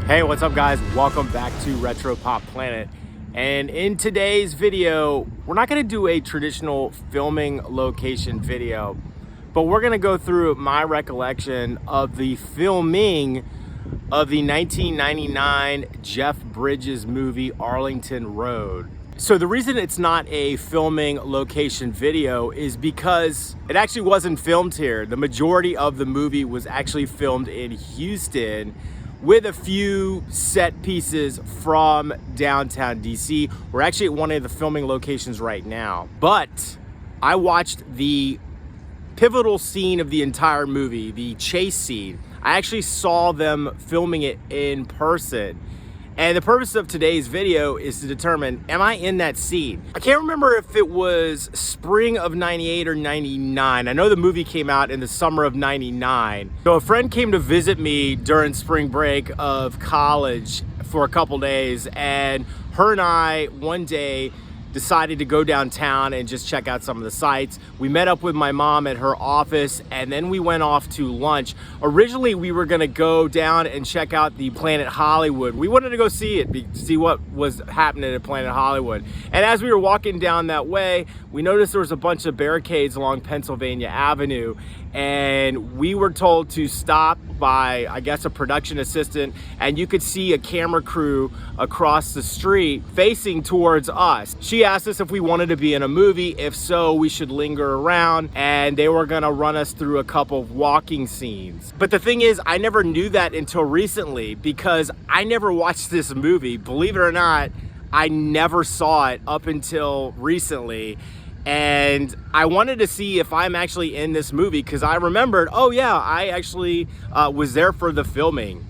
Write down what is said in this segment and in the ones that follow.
Hey, what's up guys? Welcome back to Retro Pop Planet. And in today's video, we're not gonna do a traditional filming location video, but we're gonna go through my recollection of the filming of the 1999 Jeff Bridges movie, Arlington Road. So the reason it's not a filming location video is because it actually wasn't filmed here. The majority of the movie was actually filmed in Houston, with a few set pieces from downtown DC. We're actually at one of the filming locations right now. But I watched the pivotal scene of the entire movie, the chase scene. I actually saw them filming it in person. And the purpose of today's video is to determine, am I in that scene? I can't remember if it was spring of 98 or 99. I know the movie came out in the summer of 99. So a friend came to visit me during spring break of college for a couple days, and her and I one day decided to go downtown and just check out some of the sights. We met up with my mom at her office, and then we went off to lunch. Originally, we were gonna go down and check out the Planet Hollywood. We wanted to go see it, see what was happening at Planet Hollywood. And as we were walking down that way, we noticed there was a bunch of barricades along Pennsylvania Avenue, and we were told to stop by, I guess, a production assistant, and you could see a camera crew across the street facing towards us. She asked us if we wanted to be in a movie. If so, we should linger around, and they were gonna run us through a couple of walking scenes. But the thing is, I never knew that until recently, because I never watched this movie. Believe it or not, I never saw it up until recently. And I wanted to see if I'm actually in this movie, because I remembered, oh yeah, I actually was there for the filming.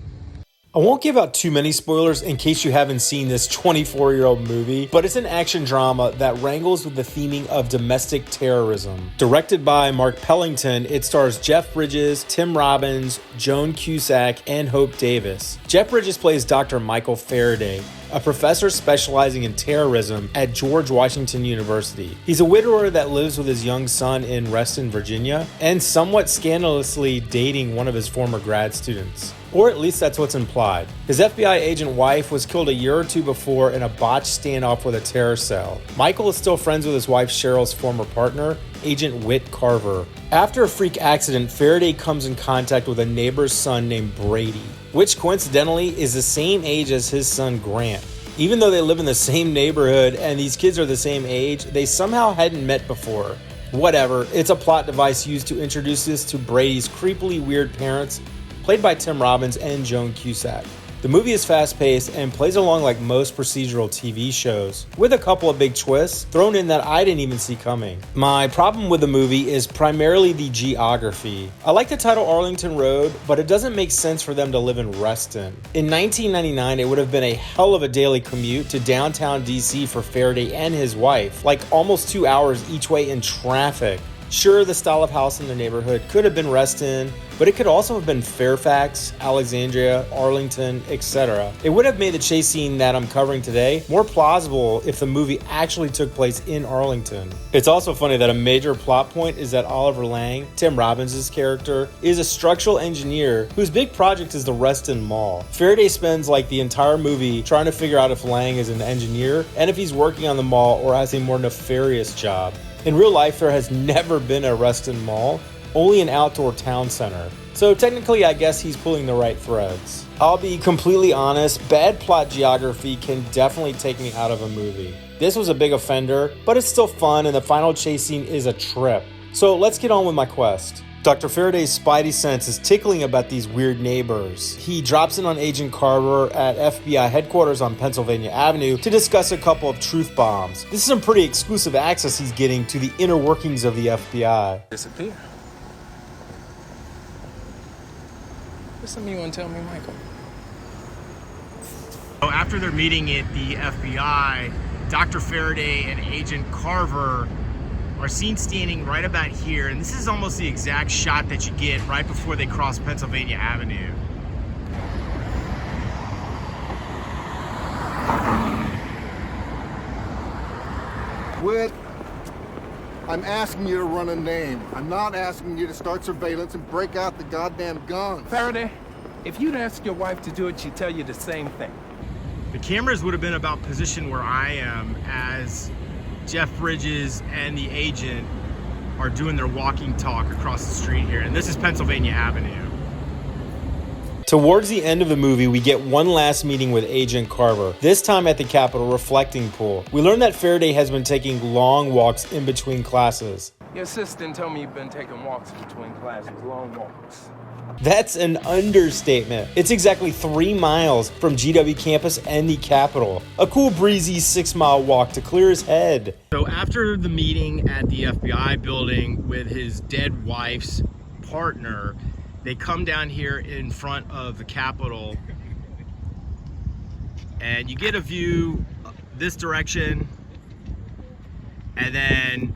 I won't give out too many spoilers in case you haven't seen this 24-year-old movie, but it's an action drama that wrangles with the theming of domestic terrorism. Directed by Mark Pellington, it stars Jeff Bridges, Tim Robbins, Joan Cusack, and Hope Davis. Jeff Bridges plays Dr. Michael Faraday, a professor specializing in terrorism at George Washington University. He's a widower that lives with his young son in Reston, Virginia, and somewhat scandalously dating one of his former grad students. Or at least that's what's implied. His FBI agent wife was killed a year or two before in a botched standoff with a terror cell. Michael is still friends with his wife Cheryl's former partner, Agent Whit Carver. After a freak accident, Faraday comes in contact with a neighbor's son named Brady, which coincidentally is the same age as his son Grant. Even though they live in the same neighborhood and these kids are the same age, they somehow hadn't met before. Whatever, it's a plot device used to introduce us to Brady's creepily weird parents, played by Tim Robbins and Joan Cusack. The movie is fast-paced and plays along like most procedural TV shows, with a couple of big twists thrown in that I didn't even see coming. My problem with the movie is primarily the geography. I like the title Arlington Road, but it doesn't make sense for them to live in Reston. In 1999, it would have been a hell of a daily commute to downtown DC for Faraday and his wife, like almost 2 hours each way in traffic. Sure, the style of house in the neighborhood could have been Reston, but it could also have been Fairfax, Alexandria, Arlington, etc. It would have made the chase scene that I'm covering today more plausible if the movie actually took place in Arlington. It's also funny that a major plot point is that Oliver Lang, Tim Robbins' character, is a structural engineer whose big project is the Reston Mall. Faraday spends like the entire movie trying to figure out if Lang is an engineer and if he's working on the mall or has a more nefarious job. In real life, there has never been a Reston Mall, only an outdoor town center. So technically, I guess he's pulling the right threads. I'll be completely honest, bad plot geography can definitely take me out of a movie. This was a big offender, but it's still fun and the final chase scene is a trip. So let's get on with my quest. Dr. Faraday's spidey sense is tickling about these weird neighbors. He drops in on Agent Carver at FBI headquarters on Pennsylvania Avenue to discuss a couple of truth bombs. This is some pretty exclusive access he's getting to the inner workings of the FBI. Disappear. What's something you want to tell me, Michael? After their meeting at the FBI, Dr. Faraday and Agent Carver are seen standing right about here, and this is almost the exact shot that you get right before they cross Pennsylvania Avenue. Whit, I'm asking you to run a name. I'm not asking you to start surveillance and break out the goddamn gun. Faraday, If you'd ask your wife to do it, she'd tell you the same thing. The cameras would have been about positioned where I am as Jeff Bridges and the agent are doing their walking talk across the street here. And this is Pennsylvania Avenue. Towards the end of the movie, we get one last meeting with Agent Carver, this time at the Capitol reflecting pool. We learn that Faraday has been taking long walks in between classes. Your assistant told me you've been taking walks between classes, long walks. That's an understatement. It's exactly 3 miles from GW campus and the Capitol. A cool breezy 6-mile walk to clear his head. So after the meeting at the FBI building with his dead wife's partner, they come down here in front of the Capitol and you get a view this direction, and then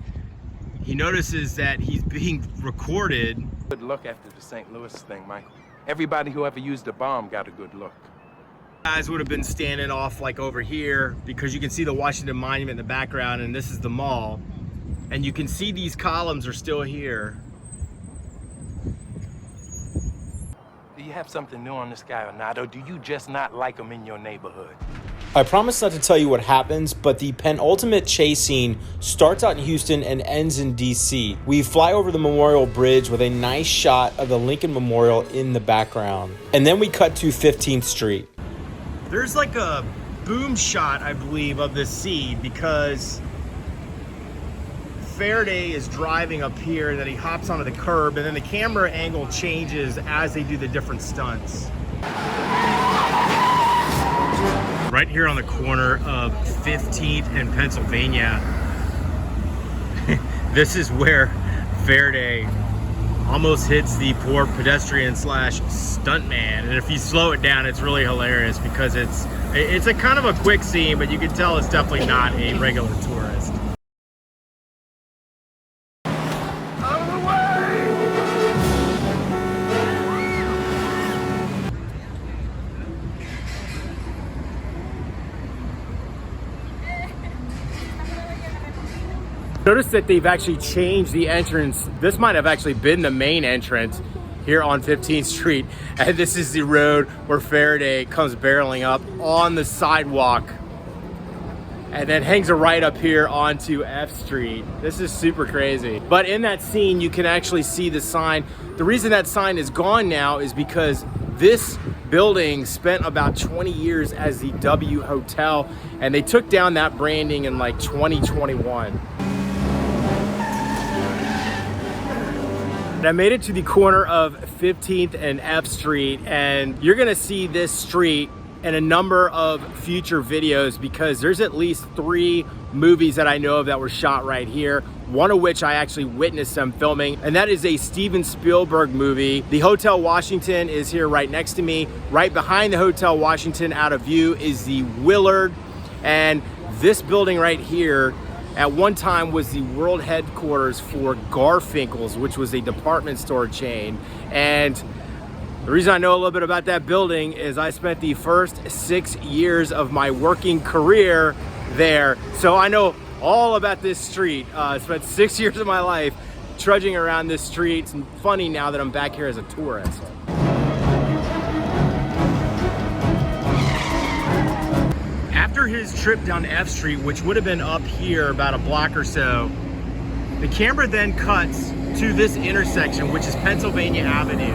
he notices that he's being recorded. Good look after the St. Louis thing, Michael. Everybody who ever used a bomb got a good look. Guys would have been standing off like over here because you can see the Washington Monument in the background, and this is the mall. And you can see these columns are still here. Do you have something new on this guy or not, or do you just not like him in your neighborhood? I promise not to tell you what happens, but the penultimate chase scene starts out in Houston and ends in DC. We fly over the Memorial Bridge with a nice shot of the Lincoln Memorial in the background. And then we cut to 15th Street. There's like a boom shot, I believe, of this scene because Faraday is driving up here and then he hops onto the curb, and then the camera angle changes as they do the different stunts. Right here on the corner of 15th and Pennsylvania, this is where Faraday almost hits the poor pedestrian slash stuntman. And if you slow it down, it's really hilarious because it's a kind of a quick scene, but you can tell it's definitely not a regular tourist. Notice that they've actually changed the entrance. This might have actually been the main entrance here on 15th Street. And this is the road where Faraday comes barreling up on the sidewalk and then hangs a right up here onto F Street. This is super crazy. But in that scene, you can actually see the sign. The reason that sign is gone now is because this building spent about 20 years as the W Hotel, and they took down that branding in like 2021. I made it to the corner of 15th and F Street, and you're gonna see this street in a number of future videos because there's at least 3 movies that I know of that were shot right here, one of which I actually witnessed them filming, and that is a Steven Spielberg movie. The Hotel Washington is here right next to me. Right behind the Hotel Washington out of view is the Willard, and this building right here at one time was the world headquarters for Garfinkel's, which was a department store chain. And the reason I know a little bit about that building is I spent the first 6 years of my working career there. So I know all about this street. I spent 6 years of my life trudging around this street. It's funny now that I'm back here as a tourist. After his trip down F Street, which would have been up here about a block or so, the camera then cuts to this intersection, which is Pennsylvania Avenue.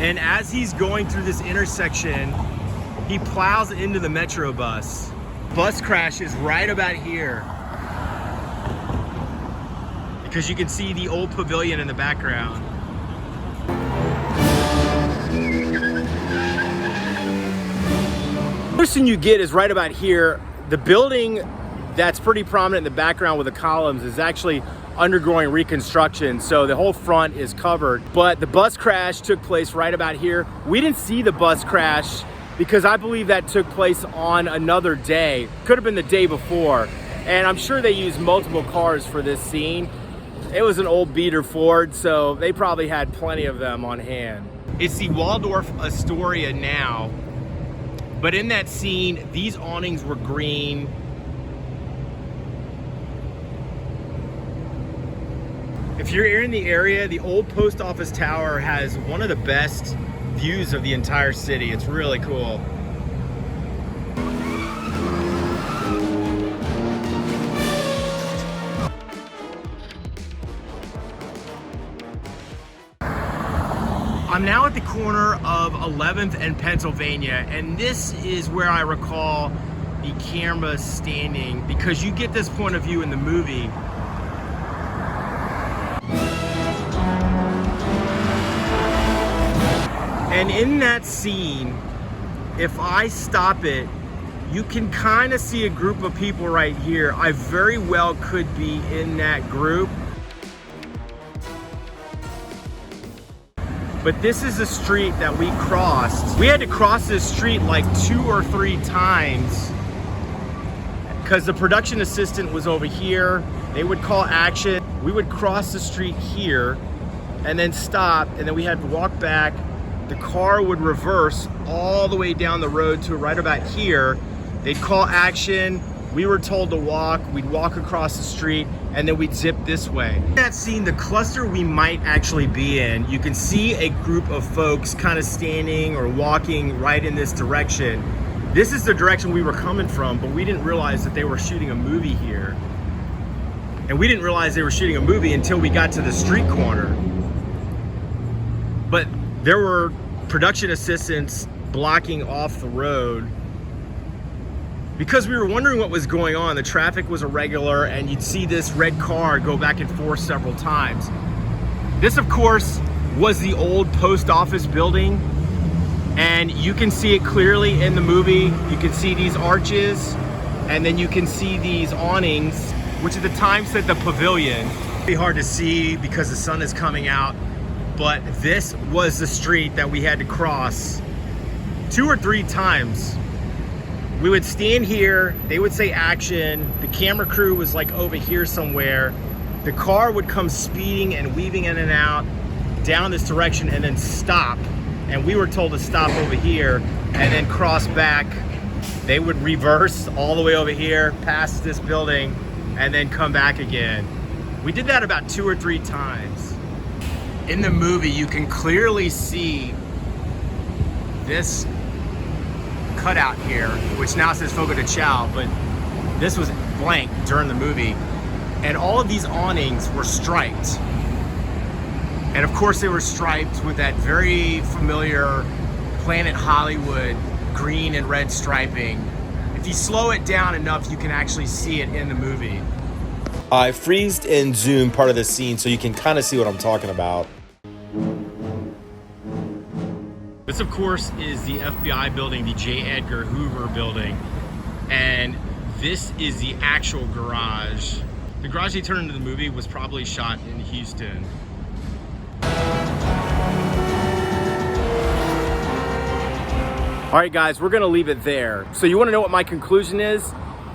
And as he's going through this intersection, he plows into the Metro bus. Bus crash is right about here, because you can see the old pavilion in the background. The first thing you get is right about here. The building that's pretty prominent in the background with the columns is actually undergoing reconstruction, so the whole front is covered. But the bus crash took place right about here. We didn't see the bus crash because I believe that took place on another day. Could have been the day before. And I'm sure they used multiple cars for this scene. It was an old beater Ford, so they probably had plenty of them on hand. It's the Waldorf Astoria now, But in that scene, these awnings were green. If you're in the area, the old post office tower has one of the best views of the entire city. It's really cool. I'm now at the corner of 11th and Pennsylvania, and this is where I recall the camera standing, because you get this point of view in the movie. And in that scene, if I stop it, you can kind of see a group of people right here. I very well could be in that group. But this is a street that we crossed. We had to cross this street like 2 or 3 times because the production assistant was over here. They would call action. We would cross the street here and then stop, and then we had to walk back. The car would reverse all the way down the road to right about here. They'd call action. We were told to walk. We'd walk across the street, and then we'd zip this way. In that scene, the cluster we might actually be in, you can see a group of folks kind of standing or walking right in this direction. This is the direction we were coming from, but we didn't realize that they were shooting a movie here. And we didn't realize they were shooting a movie until we got to the street corner. But there were production assistants blocking off the road because we were wondering what was going on. The traffic was irregular, and you'd see this red car go back and forth several times. This, of course, was the old post office building, and you can see it clearly in the movie. You can see these arches, and then you can see these awnings, which at the time said the pavilion. Pretty hard to see because the sun is coming out, but this was the street that we had to cross 2 or 3 times. We would stand here, they would say action, the camera crew was like over here somewhere, the car would come speeding and weaving in and out down this direction and then stop, and we were told to stop over here and then cross back. They would reverse all the way over here past this building and then come back again. We did that about 2 or 3 times. In the movie, you can clearly see this cutout here, which now says Fogo de Chao, but this was blank during the movie. And all of these awnings were striped. And of course they were striped with that very familiar Planet Hollywood green and red striping. If you slow it down enough, you can actually see it in the movie. I freezed and zoomed part of the scene so you can kind of see what I'm talking about. This, of course, is the FBI building, the J. Edgar Hoover building, and this is the actual garage. The garage they turned into the movie was probably shot in Houston. All right, guys, we're gonna leave it there. So you wanna know what my conclusion is?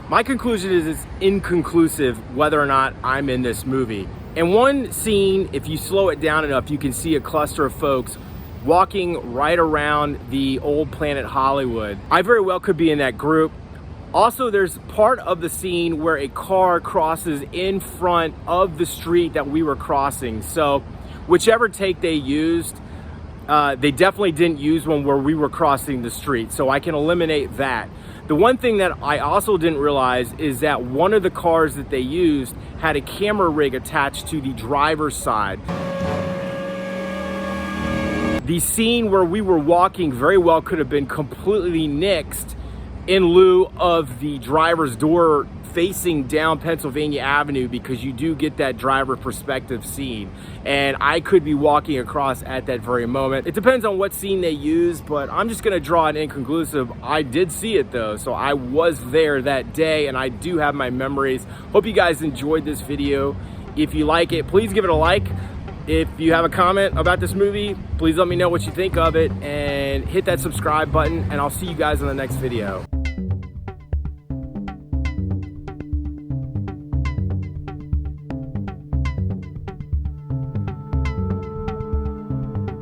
My conclusion is it's inconclusive whether or not I'm in this movie. In one scene, if you slow it down enough, you can see a cluster of folks walking right around the old Planet Hollywood. I very well could be in that group. Also, there's part of the scene where a car crosses in front of the street that we were crossing. So whichever take they used, they definitely didn't use one where we were crossing the street. So I can eliminate that. The one thing that I also didn't realize is that one of the cars that they used had a camera rig attached to the driver's side. The scene where we were walking very well could have been completely nixed in lieu of the driver's door facing down Pennsylvania Avenue, because you do get that driver perspective scene. And I could be walking across at that very moment. It depends on what scene they use, but I'm just gonna draw an inconclusive. I did see it though, so I was there that day and I do have my memories. Hope you guys enjoyed this video. If you like it, please give it a like. If you have a comment about this movie, please let me know what you think of it, and hit that subscribe button, and I'll see you guys in the next video.